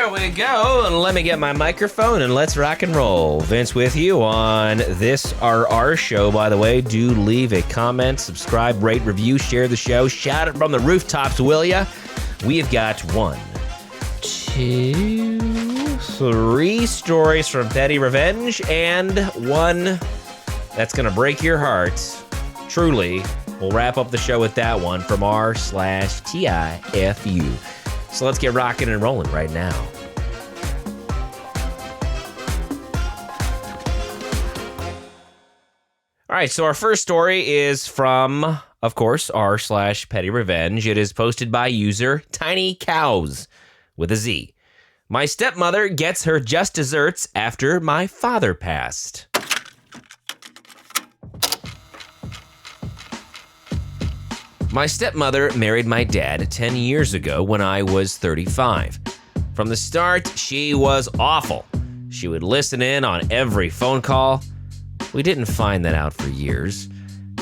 There we go. Let me get my microphone and let's rock and roll. Vince with you on this our show, by the way. Do leave a comment, subscribe, rate, review, share the show. Shout it from the rooftops, will ya? We've got 1, 2, 3 stories from PettyRevenge and one that's going to break your heart. Truly. We'll wrap up the show with that one from r/TIFU. So let's get rocking and rolling right now. All right, so our first story is from, of course, r/PettyRevenge. It is posted by user Tiny Cows with a Z. My stepmother gets her just desserts after my father passed. My stepmother married my dad 10 years ago when I was 35. From the start, she was awful. She would listen in on every phone call. We didn't find that out for years.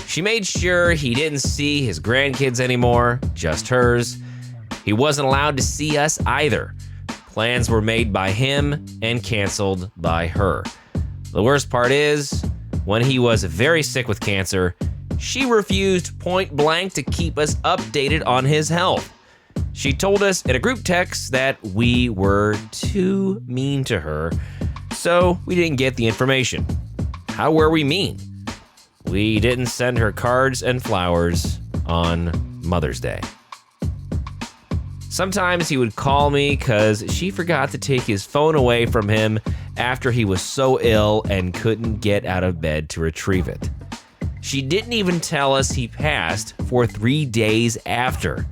She made sure he didn't see his grandkids anymore, just hers. He wasn't allowed to see us either. Plans were made by him and canceled by her. The worst part is, when he was very sick with cancer, she refused point blank to keep us updated on his health. She told us in a group text that we were too mean to her, so we didn't get the information. How were we mean? We didn't send her cards and flowers on Mother's Day. Sometimes he would call me because she forgot to take his phone away from him after he was so ill and couldn't get out of bed to retrieve it. She didn't even tell us he passed for 3 days after.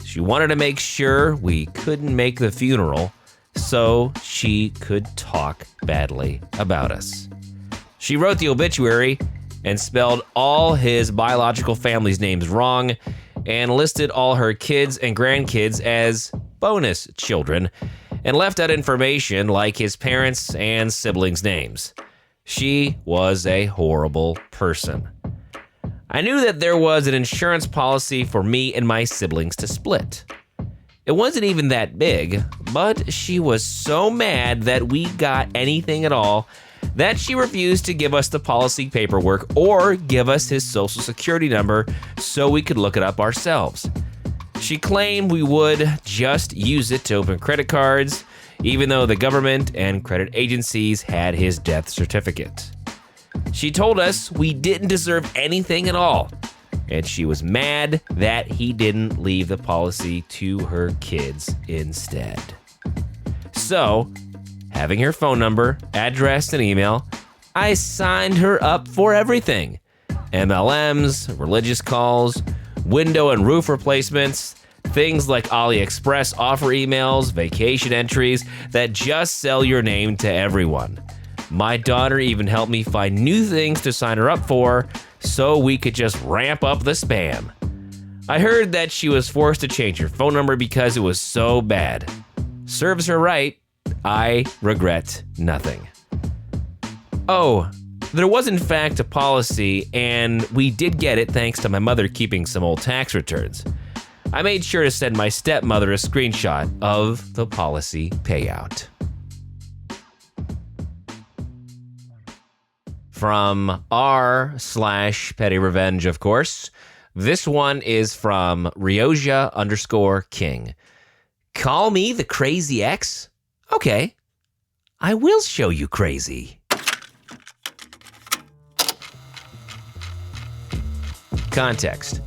She wanted to make sure we couldn't make the funeral so she could talk badly about us. She wrote the obituary and spelled all his biological family's names wrong and listed all her kids and grandkids as bonus children and left out information like his parents' and siblings' names. She was a horrible person. I knew that there was an insurance policy for me and my siblings to split. It wasn't even that big, but she was so mad that we got anything at all that she refused to give us the policy paperwork or give us his social security number so we could look it up ourselves. She claimed we would just use it to open credit cards, even though the government and credit agencies had his death certificate. She told us we didn't deserve anything at all, and she was mad that he didn't leave the policy to her kids instead. So, having her phone number, address, and email, I signed her up for everything. MLMs, religious calls, window and roof replacements, things like AliExpress offer emails, vacation entries that just sell your name to everyone. My daughter even helped me find new things to sign her up for so we could just ramp up the spam. I heard that she was forced to change her phone number because it was so bad. Serves her right. I regret nothing. Oh, there was in fact a policy, and we did get it thanks to my mother keeping some old tax returns. I made sure to send my stepmother a screenshot of the policy payout. From r/PettyRevenge, of course. This one is from Rioja_King. Call me the crazy ex? Okay, I will show you crazy. Context.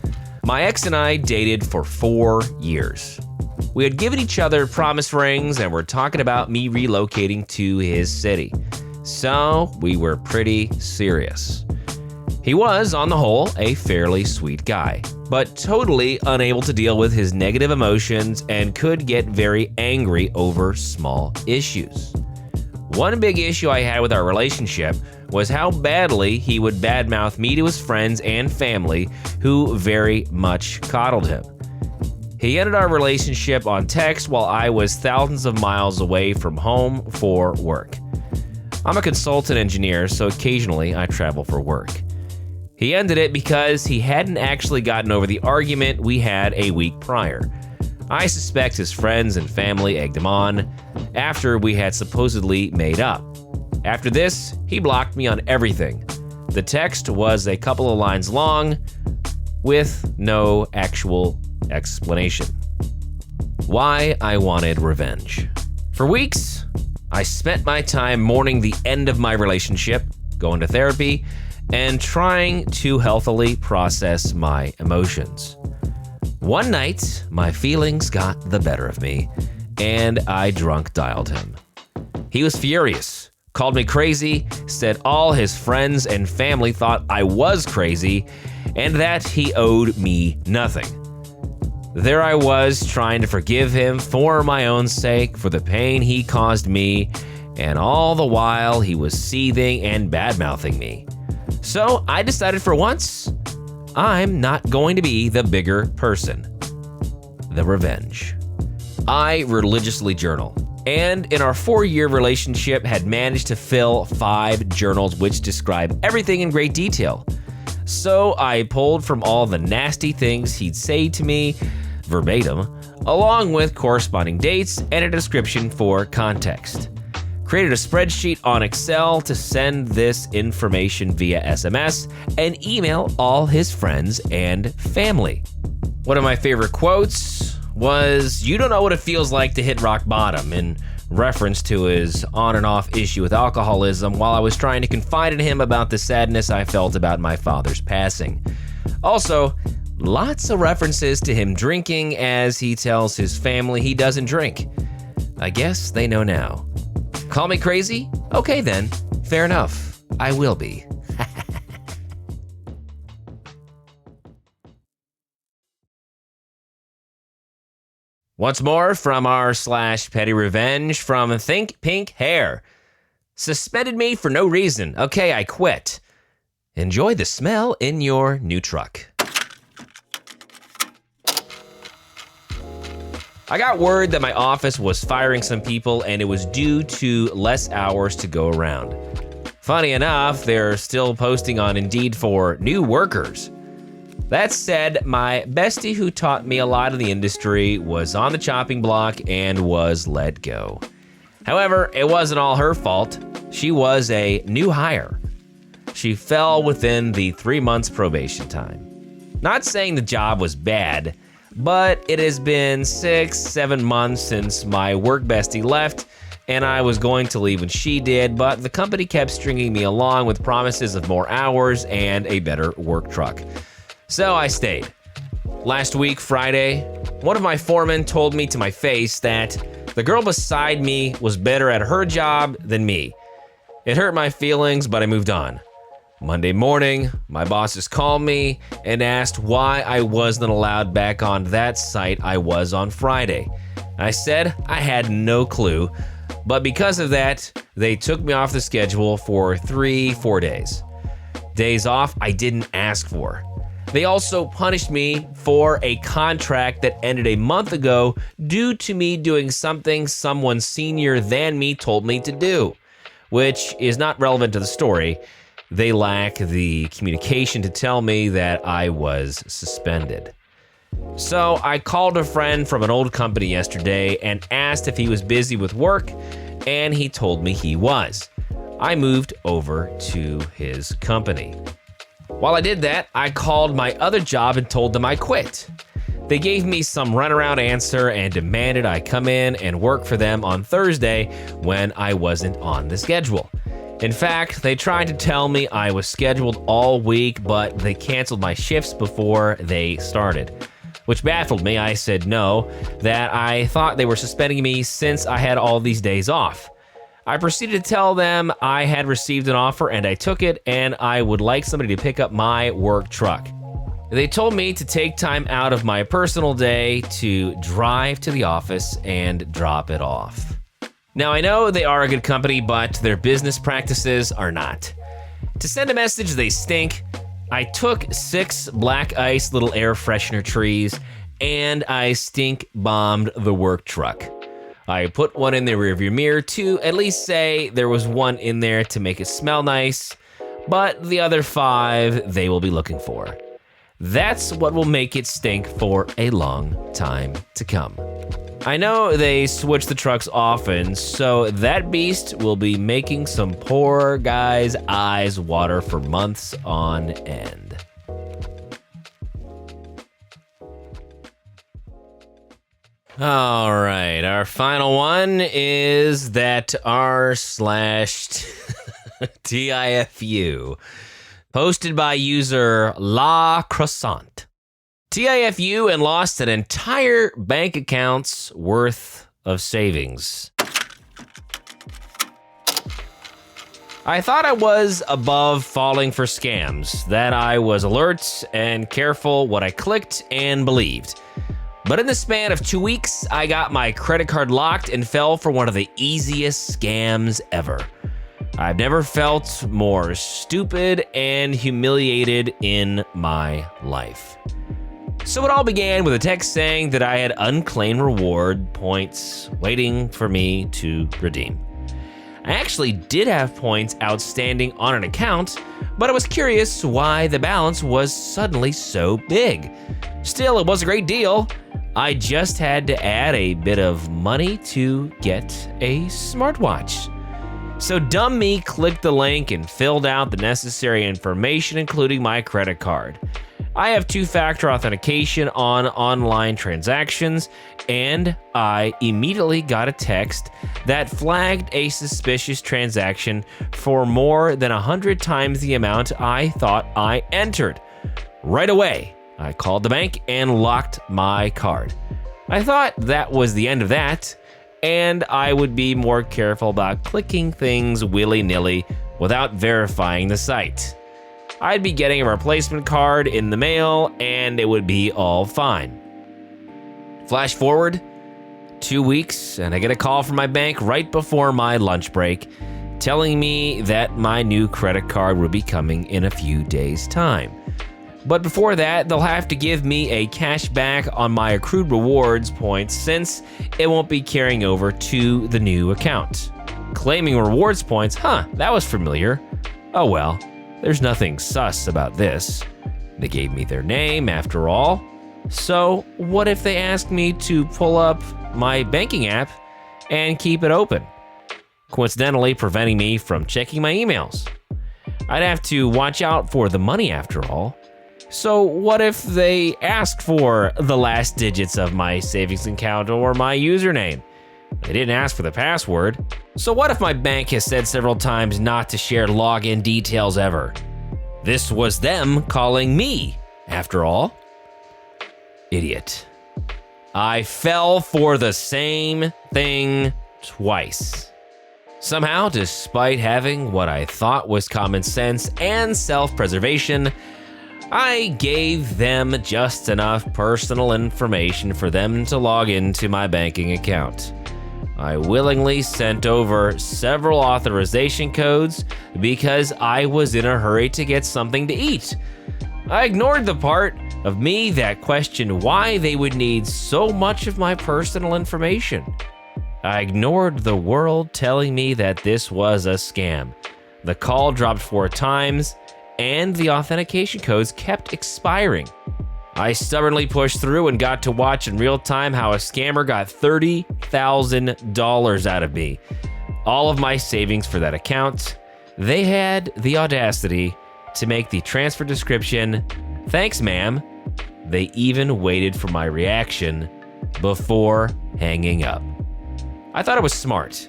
My ex and I dated for 4 years. We had given each other promise rings and were talking about me relocating to his city. So we were pretty serious. He was, on the whole, a fairly sweet guy, but totally unable to deal with his negative emotions and could get very angry over small issues. One big issue I had with our relationship was how badly he would badmouth me to his friends and family who very much coddled him. He ended our relationship on text while I was thousands of miles away from home for work. I'm a consultant engineer, so occasionally I travel for work. He ended it because he hadn't actually gotten over the argument we had a week prior. I suspect his friends and family egged him on after we had supposedly made up. After this, he blocked me on everything. The text was a couple of lines long with no actual explanation. Why I wanted revenge. For weeks, I spent my time mourning the end of my relationship, going to therapy, and trying to healthily process my emotions. One night, my feelings got the better of me, and I drunk dialed him. He was furious, called me crazy, said all his friends and family thought I was crazy, and that he owed me nothing. There I was trying to forgive him for my own sake, for the pain he caused me, and all the while he was seething and bad-mouthing me. So I decided for once, I'm not going to be the bigger person. The revenge. I religiously journal, and in our 4-year relationship had managed to fill 5 journals which describe everything in great detail. So I pulled from all the nasty things he'd say to me, verbatim, along with corresponding dates and a description for context. Created a spreadsheet on Excel to send this information via SMS and email all his friends and family. One of my favorite quotes was, "You don't know what it feels like to hit rock bottom," in reference to his on and off issue with alcoholism while I was trying to confide in him about the sadness I felt about my father's passing. Also, lots of references to him drinking as he tells his family he doesn't drink. I guess they know now. Call me crazy? Okay then, fair enough. I will be. Once more from r/PettyRevenge from Think Pink Hair. Suspended me for no reason. Okay, I quit. Enjoy the smell in your new truck. I got word that my office was firing some people and it was due to less hours to go around. Funny enough, they're still posting on Indeed for new workers. That said, my bestie who taught me a lot in the industry was on the chopping block and was let go. However, it wasn't all her fault. She was a new hire. She fell within the 3 months probation time. Not saying the job was bad, but it has been 6-7 months since my work bestie left, and I was going to leave when she did, but the company kept stringing me along with promises of more hours and a better work truck. So I stayed. Last week, Friday, one of my foremen told me to my face that the girl beside me was better at her job than me. It hurt my feelings, but I moved on. Monday morning, my bosses called me and asked why I wasn't allowed back on that site I was on Friday. I said I had no clue, but because of that, they took me off the schedule for 3-4 days. Days off I didn't ask for. They also punished me for a contract that ended a month ago due to me doing something someone senior than me told me to do, which is not relevant to the story. They lack the communication to tell me that I was suspended. So I called a friend from an old company yesterday and asked if he was busy with work, and he told me he was. I moved over to his company. While I did that, I called my other job and told them I quit. They gave me some runaround answer and demanded I come in and work for them on Thursday when I wasn't on the schedule. In fact, they tried to tell me I was scheduled all week, but they canceled my shifts before they started, which baffled me. I said no, that I thought they were suspending me since I had all these days off. I proceeded to tell them I had received an offer and I took it, and I would like somebody to pick up my work truck. They told me to take time out of my personal day to drive to the office and drop it off. Now, I know they are a good company, but their business practices are not. To send a message they stink, I took 6 black ice little air freshener trees and I stink bombed the work truck. I put one in the rearview mirror to at least say there was one in there to make it smell nice, but the other 5 they will be looking for. That's what will make it stink for a long time to come. I know they switch the trucks often, so that beast will be making some poor guy's eyes water for months on end. All right, our final one is that r/TIFU, posted by user La Croissant. TIFU and lost an entire bank account's worth of savings. I thought I was above falling for scams, that I was alert and careful what I clicked and believed. But in the span of 2 weeks, I got my credit card locked and fell for one of the easiest scams ever. I've never felt more stupid and humiliated in my life. So it all began with a text saying that I had unclaimed reward points waiting for me to redeem. I actually did have points outstanding on an account, but I was curious why the balance was suddenly so big. Still, it was a great deal. I just had to add a bit of money to get a smartwatch. So dumb me clicked the link and filled out the necessary information, including my credit card. I have two-factor authentication on online transactions, and I immediately got a text that flagged a suspicious transaction for more than 100 times the amount I thought I entered. Right away, I called the bank and locked my card. I thought that was the end of that, and I would be more careful about clicking things willy-nilly without verifying the site. I'd be getting a replacement card in the mail, and it would be all fine. Flash forward 2 weeks, and I get a call from my bank right before my lunch break, telling me that my new credit card would be coming in a few days' time. But before that, they'll have to give me a cash back on my accrued rewards points since it won't be carrying over to the new account. Claiming rewards points, that was familiar. Oh well. There's nothing sus about this. They gave me their name, after all. So what if they asked me to pull up my banking app and keep it open, coincidentally preventing me from checking my emails? I'd have to watch out for the money, after all. So what if they asked for the last digits of my savings account or my username? They didn't ask for the password. So what if my bank has said several times not to share login details ever? This was them calling me, after all. Idiot. I fell for the same thing twice. Somehow, despite having what I thought was common sense and self-preservation, I gave them just enough personal information for them to log into my banking account. I willingly sent over several authorization codes because I was in a hurry to get something to eat. I ignored the part of me that questioned why they would need so much of my personal information. I ignored the world telling me that this was a scam. The call dropped 4 times, and the authentication codes kept expiring. I stubbornly pushed through and got to watch in real time how a scammer got $30,000 out of me. All of my savings for that account. They had the audacity to make the transfer description, "Thanks, ma'am." They even waited for my reaction before hanging up. I thought it was smart.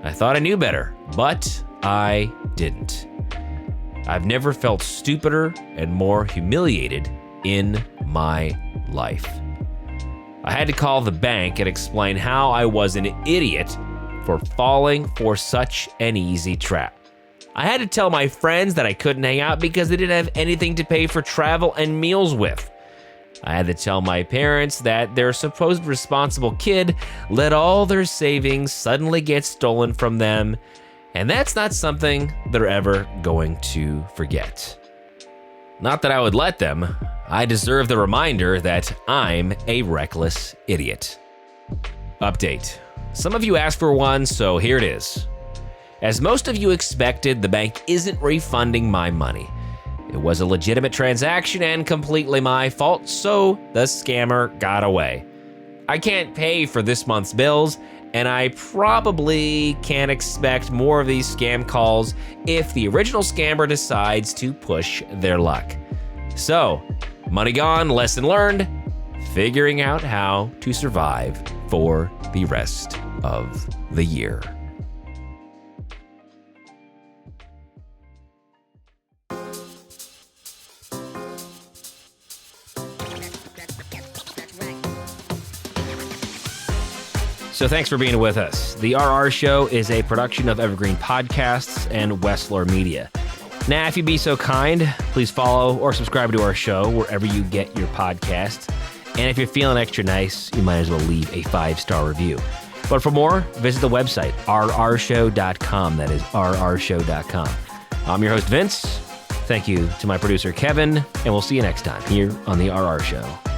I thought I knew better, but I didn't. I've never felt stupider and more humiliated in my life. I had to call the bank and explain how I was an idiot for falling for such an easy trap. I had to tell my friends that I couldn't hang out because they didn't have anything to pay for travel and meals with. I had to tell my parents that their supposed responsible kid let all their savings suddenly get stolen from them, and that's not something they're ever going to forget. Not that I would let them. I deserve the reminder that I'm a reckless idiot. Update. Some of you asked for one, so here it is. As most of you expected, the bank isn't refunding my money. It was a legitimate transaction and completely my fault, so the scammer got away. I can't pay for this month's bills, and I probably can't expect more of these scam calls if the original scammer decides to push their luck. So, money gone, lesson learned, figuring out how to survive for the rest of the year. So thanks for being with us. The RR Show is a production of Evergreen Podcasts and Wessler Media. Now, if you'd be so kind, please follow or subscribe to our show wherever you get your podcasts. And if you're feeling extra nice, you might as well leave a 5-star review. But for more, visit the website, rrshow.com. That is rrshow.com. I'm your host, Vince. Thank you to my producer, Kevin, and we'll see you next time here on The RR Show.